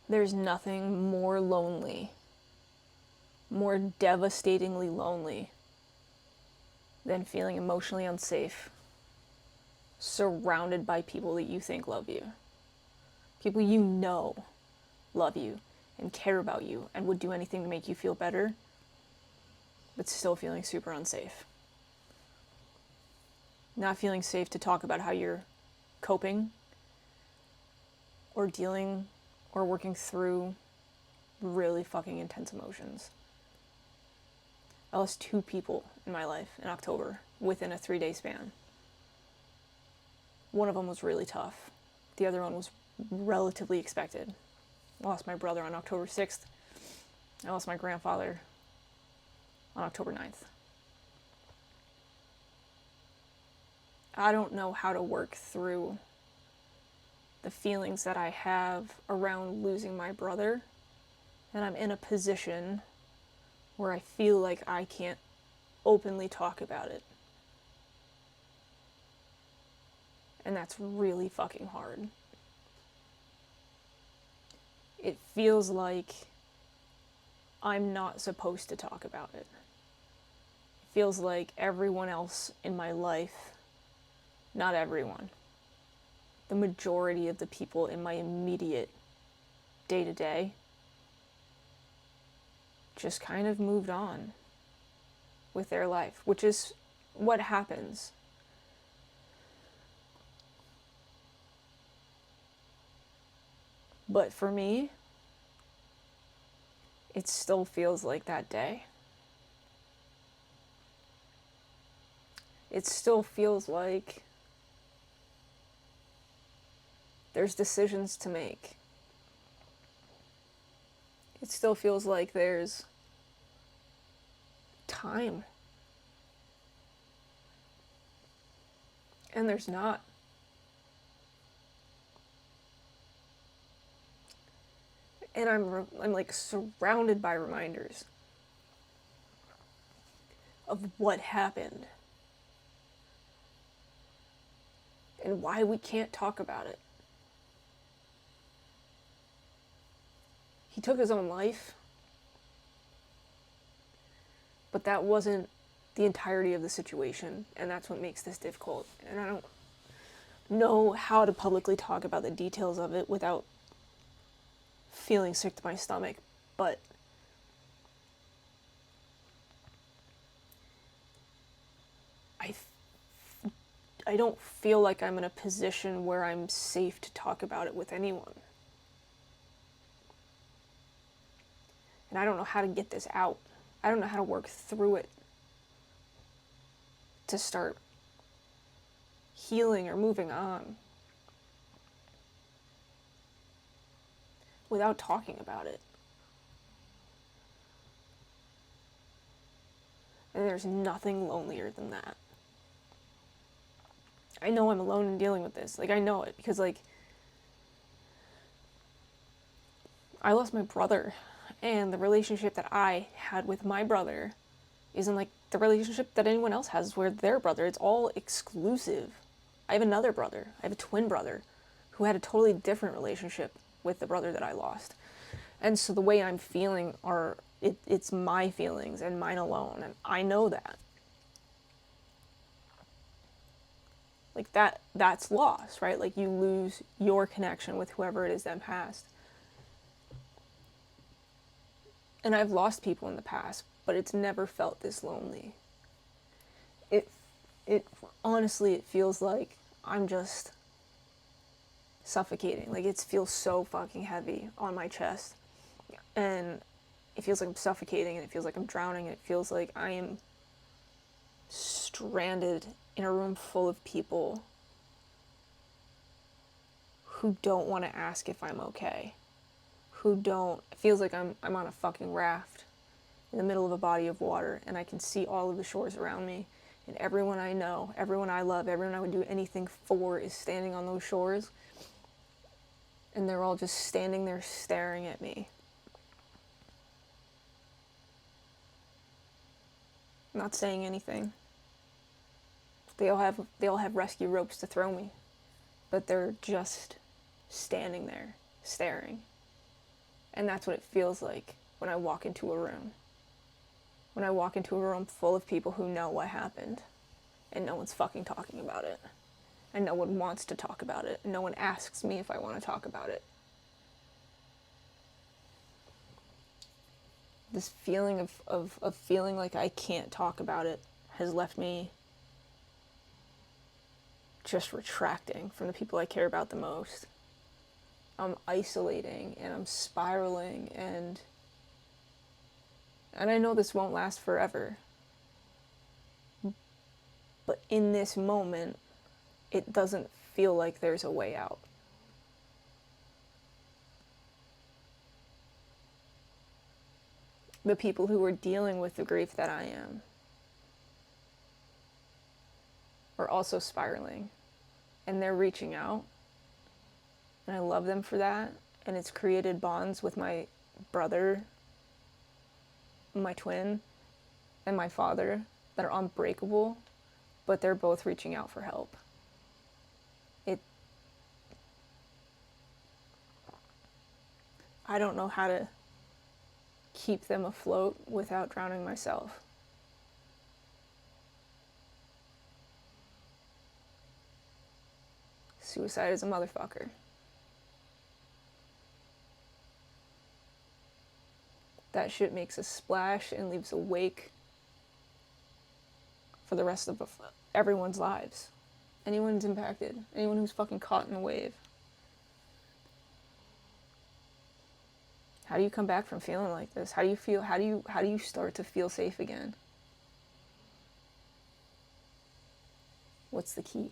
There's nothing more lonely, more devastatingly lonely, than feeling emotionally unsafe, surrounded by people that you think love you. People you know love you and care about you and would do anything to make you feel better, but still feeling super unsafe. Not feeling safe to talk about how you're coping or dealing or working through really fucking intense emotions. I lost 2 people in my life in October within a 3-day span. One of them was really tough. The other one was relatively expected. I lost my brother on October 6th. I lost my grandfather on October 9th. I don't know how to work through the feelings that I have around losing my brother, and I'm in a position where I feel like I can't openly talk about it. And that's really fucking hard. It feels like I'm not supposed to talk about it. It feels like everyone else in my life, not everyone, the majority of the people in my immediate day-to-day just kind of moved on with their life, which is what happens. But for me, it still feels like that day. It still feels like there's decisions to make. It still feels like there's time. And there's not. And I'm like surrounded by reminders of what happened and why we can't talk about it. He took his own life, but that wasn't the entirety of the situation, and that's what makes this difficult. And I don't know how to publicly talk about the details of it without feeling sick to my stomach, but I don't feel like I'm in a position where I'm safe to talk about it with anyone. And I don't know how to get this out. I don't know how to work through it to start healing or moving on without talking about it. And there's nothing lonelier than that. I know I'm alone in dealing with this. Like, I know it because, like, I lost my brother, and the relationship that I had with my brother isn't like the relationship that anyone else has with their brother. It's all exclusive. I have another brother. I have a twin brother who had a totally different relationship with the brother that I lost. And so the way I'm feeling it's my feelings and mine alone, and I know that. Like that's loss, right? Like you lose your connection with whoever it is that passed. And I've lost people in the past, but it's never felt this lonely. It it honestly it feels like I'm just suffocating. Like it feels so fucking heavy on my chest. And it feels like I'm suffocating, and it feels like I'm drowning, and it feels like I am stranded in a room full of people who don't want to ask if I'm okay. Who don't, it feels like I'm on a fucking raft in the middle of a body of water, and I can see all of the shores around me, and everyone I know, everyone I love, everyone I would do anything for is standing on those shores, and they're all just standing there staring at me. Not saying anything. They all have rescue ropes to throw me, but they're just standing there staring. And that's what it feels like when I walk into a room. When I walk into a room full of people who know what happened, and no one's fucking talking about it. And no one wants to talk about it. And no one asks me if I want to talk about it. This feeling of feeling like I can't talk about it has left me just retracting from the people I care about the most. I'm isolating and I'm spiraling, and I know this won't last forever. But in this moment, it doesn't feel like there's a way out. The people who are dealing with the grief that I am are also spiraling, and they're reaching out, and I love them for that. And it's created bonds with my brother, my twin, and my father that are unbreakable, but they're both reaching out for help. I don't know how to keep them afloat without drowning myself. Suicide is a motherfucker. That shit makes a splash and leaves a wake for the rest of everyone's lives. Anyone's impacted. Anyone who's fucking caught in the wave. How do you come back from feeling like this? How do you feel? How do you start to feel safe again? What's the key?